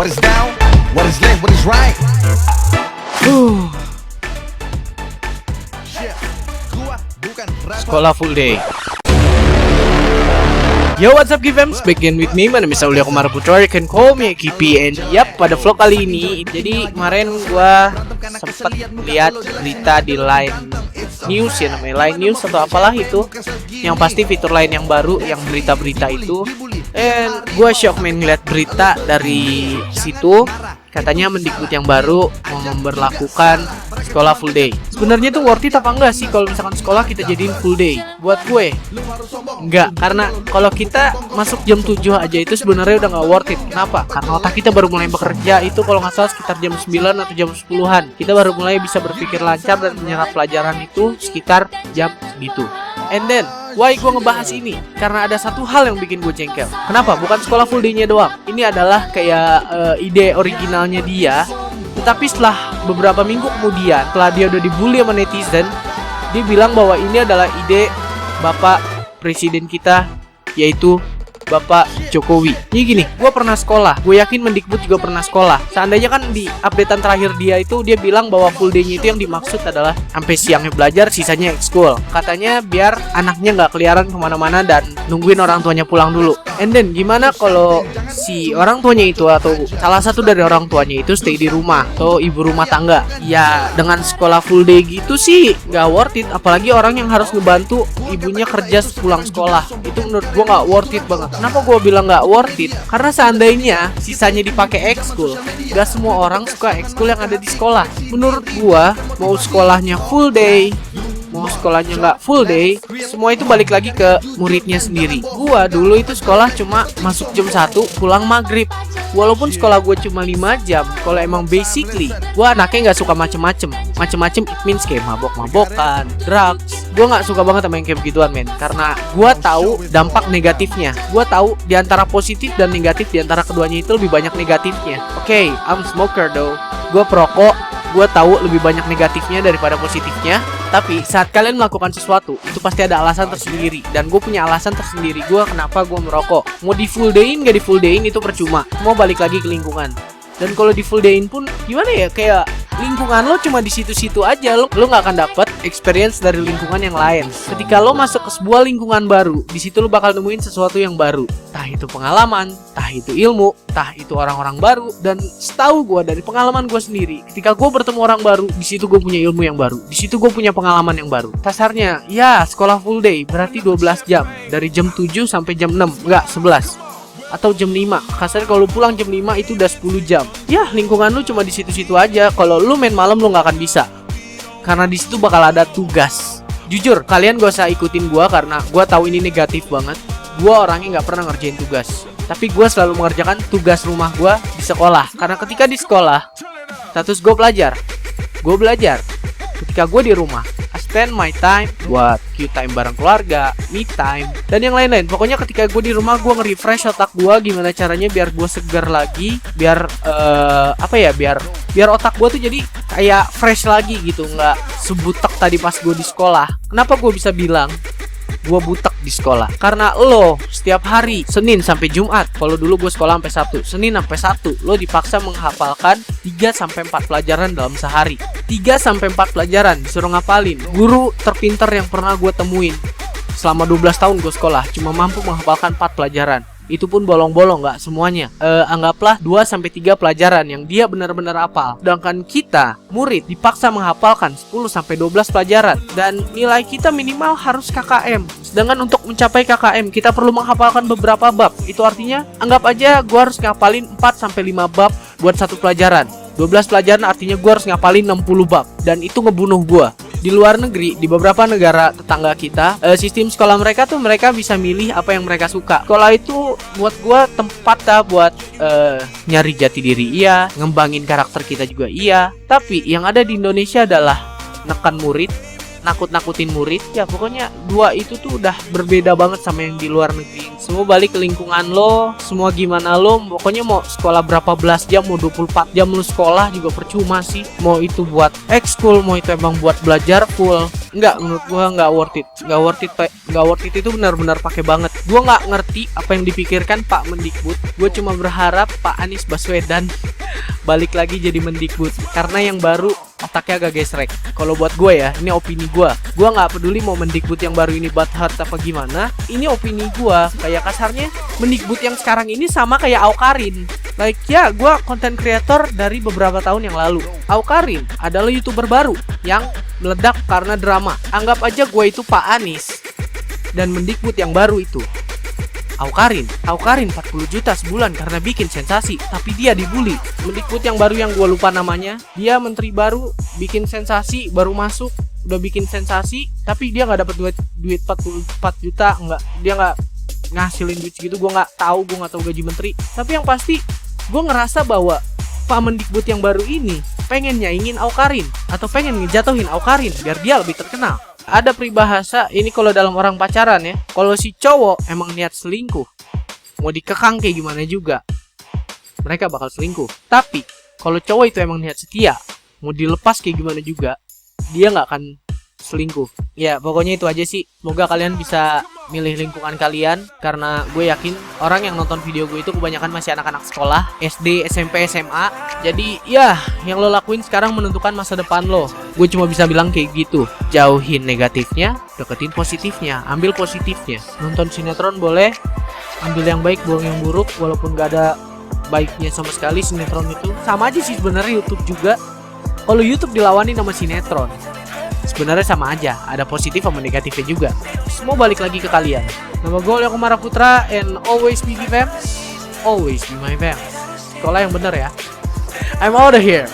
What is down, what is left, what is right. Sekolah full day. Yo, what's up Givams? Begin with me, my name is Aulia Kumara Putra. You can call me KP. And yap, pada vlog kali ini, jadi kemarin gua sempet lihat berita di Line News ya, namanya Line News atau apalah itu. Yang pasti fitur lain yang baru, yang berita-berita itu. And gua shock main ngeliat berita dari situ. Katanya Mendikbud yang baru mau memberlakukan sekolah full day. Sebenarnya tuh worth it apa enggak sih kalau misalkan sekolah kita jadiin full day? Buat gue enggak, karena kalau kita masuk jam 7 aja itu sebenarnya udah nggak worth it. Kenapa? Karena otak kita baru mulai bekerja itu kalau nggak salah sekitar jam 9 atau jam 10-an. Kita baru mulai bisa berpikir lancar dan menyerap pelajaran itu sekitar jam segitu. And then, why gue ngebahas ini? Karena ada satu hal yang bikin gue jengkel. Kenapa? Bukan sekolah full day-nya doang. Ini adalah kayak ide originalnya dia. Tetapi setelah beberapa minggu kemudian, setelah dia udah dibully sama netizen, dia bilang bahwa ini adalah ide Bapak Presiden kita, yaitu Bapak Jokowi. Jadi gini, gue pernah sekolah. Gue yakin Mendikbud juga pernah sekolah. Seandainya kan di updatean terakhir dia itu, dia bilang bahwa full day-nya itu yang dimaksud adalah sampai siangnya belajar, sisanya ekskul. Katanya biar anaknya gak keliaran kemana-mana dan nungguin orang tuanya pulang dulu. And then gimana kalau si orang tuanya itu atau salah satu dari orang tuanya itu stay di rumah atau ibu rumah tangga? Ya dengan sekolah full day gitu sih gak worth it. Apalagi orang yang harus ngebantu ibunya kerja pulang sekolah. Itu menurut gue gak worth it banget. Kenapa gue bilang gak worth it? Karena seandainya sisanya dipakai ekskul, gak semua orang suka ekskul yang ada di sekolah. Menurut gue, mau sekolahnya full day, mau sekolahnya nggak full day, semua itu balik lagi ke muridnya sendiri. Gua dulu itu sekolah cuma masuk jam 1, pulang maghrib. Walaupun sekolah gue cuma 5 jam, kalau emang basically gua anaknya nggak suka macem-macem. Macem-macem it means kayak mabok-mabokan, drugs. Gua nggak suka banget sama yang kayak begituan, men. Karena gua tahu dampak negatifnya. Gua tahu di antara positif dan negatif, di antara keduanya itu lebih banyak negatifnya. Oke, I'm smoker though. Gua perokok. Gue tahu lebih banyak negatifnya daripada positifnya. Tapi saat kalian melakukan sesuatu, itu pasti ada alasan tersendiri. Dan gue punya alasan tersendiri gue kenapa gue merokok. Mau di full dayin gak di full dayin itu percuma. Mau balik lagi ke lingkungan. Dan kalau di full dayin pun gimana ya, kayak lingkungan lo cuma di situ-situ aja. Lo gak akan dapet experience dari lingkungan yang lain. Ketika lo masuk ke sebuah lingkungan baru, di situ lo bakal nemuin sesuatu yang baru. Entah itu pengalaman, entah itu ilmu, entah itu orang-orang baru. Dan setahu gue dari pengalaman gue sendiri, ketika gue bertemu orang baru, di situ gue punya ilmu yang baru. Di situ gue punya pengalaman yang baru. Kasarnya, ya sekolah full day berarti 12 jam. Dari jam 7 sampai jam 6, enggak 11. Atau jam 5. Kasarnya kalau pulang jam 5 itu udah 10 jam. Ya lingkungan lu cuma di situ-situ aja. Kalau lu main malam lu gak akan bisa. Karena di situ bakal ada tugas. Jujur, kalian gak usah ikutin gua karena gua tahu ini negatif banget. Gua orangnya gak pernah ngerjain tugas. Tapi gua selalu mengerjakan tugas rumah gua di sekolah. Karena ketika di sekolah, status gua pelajar. Gua belajar. Ketika gua di rumah, I spend my time buat Q-time bareng keluarga, me time, dan yang lain-lain. Pokoknya ketika gue di rumah, gue nge-refresh otak gue gimana caranya biar gue segar lagi, biar biar otak gue tuh jadi kayak fresh lagi gitu, nggak sebutek tadi pas gue di sekolah. Kenapa gue bisa bilang gue butek di sekolah? Karena lo setiap hari Senin sampai Jumat, kalau dulu gue sekolah sampai Sabtu, Senin sampai Sabtu lo dipaksa menghafalkan 3-4 pelajaran dalam sehari. 3-4 pelajaran disuruh ngapalin. Guru terpintar yang pernah gue temuin selama 12 tahun gue sekolah cuma mampu menghafalkan 4 pelajaran. Itu pun bolong-bolong, gak semuanya. Anggaplah 2-3 pelajaran yang dia benar-benar hafal. Sedangkan kita, murid, dipaksa menghafalkan 10-12 pelajaran. Dan nilai kita minimal harus KKM. Sedangkan untuk mencapai KKM, kita perlu menghafalkan beberapa bab. Itu artinya, anggap aja gue harus ngapalin 4-5 bab buat satu pelajaran. 12 pelajaran artinya gue harus ngapalin 60 bab. Dan itu ngebunuh gue. Di luar negeri, di beberapa negara tetangga kita, sistem sekolah mereka tuh mereka bisa milih apa yang mereka suka. Sekolah itu buat gue tempat buat nyari jati diri, iya, ngembangin karakter kita juga, iya. Tapi yang ada di Indonesia adalah nekan murid, nakut-nakutin murid. Ya pokoknya dua itu tuh udah berbeda banget sama yang di luar negeri. Semua balik ke lingkungan lo, semua gimana lo. Pokoknya mau sekolah berapa belas jam, mau 24 jam lo sekolah juga percuma sih. Mau itu buat ekskul, mau itu emang buat belajar full. Enggak, menurut gua enggak worth it. Enggak worth it itu benar-benar pakai banget. Gua enggak ngerti apa yang dipikirkan Pak Mendikbud. Gua cuma berharap Pak Anies Baswedan balik lagi jadi Mendikbud, karena yang baru otaknya agak gesrek. Kalau buat gue ya, ini opini gue nggak peduli mau Mendikbud yang baru ini bad heart apa gimana. Ini opini gue, kayak kasarnya Mendikbud yang sekarang ini sama kayak Awkarin. Like ya, gue content creator dari beberapa tahun yang lalu. Awkarin adalah YouTuber baru yang meledak karena drama. Anggap aja gue itu Pak Anies dan Mendikbud yang baru itu Awkarin 40 juta sebulan karena bikin sensasi, tapi dia dibully. Mendikbud yang baru yang gue lupa namanya, dia menteri baru, bikin sensasi, baru masuk udah bikin sensasi, tapi dia nggak dapat duit 44 juta, dia nggak ngasilin duit segitu. Gue nggak tahu gaji menteri, tapi yang pasti gue ngerasa bahwa Pak Mendikbud yang baru ini pengen nyaingin Awkarin atau pengen ngejatuhin Awkarin biar dia lebih terkenal. Ada peribahasa ini kalau dalam orang pacaran ya, kalau si cowok emang niat selingkuh, mau dikekang kayak gimana juga mereka bakal selingkuh. Tapi kalau cowok itu emang niat setia, mau dilepas kayak gimana juga dia nggak akan selingkuh. Ya pokoknya itu aja sih. Semoga kalian bisa milih lingkungan kalian, karena gue yakin orang yang nonton video gue itu kebanyakan masih anak-anak sekolah SD, SMP, SMA. Jadi ya, yang lo lakuin sekarang menentukan masa depan lo. Gue cuma bisa bilang kayak gitu. Jauhin negatifnya, deketin positifnya, ambil positifnya. Nonton sinetron boleh, ambil yang baik, buang yang buruk. Walaupun gak ada baiknya sama sekali sinetron itu. Sama aja sih sebenarnya YouTube juga. Kalau YouTube dilawani sama sinetron, sebenarnya sama aja, ada positif sama negatifnya juga. Semua balik lagi ke kalian. Nama gue Ulya Kumara Putra, and always be fans, always be my fans. Sekolah yang bener ya. I'm out of here.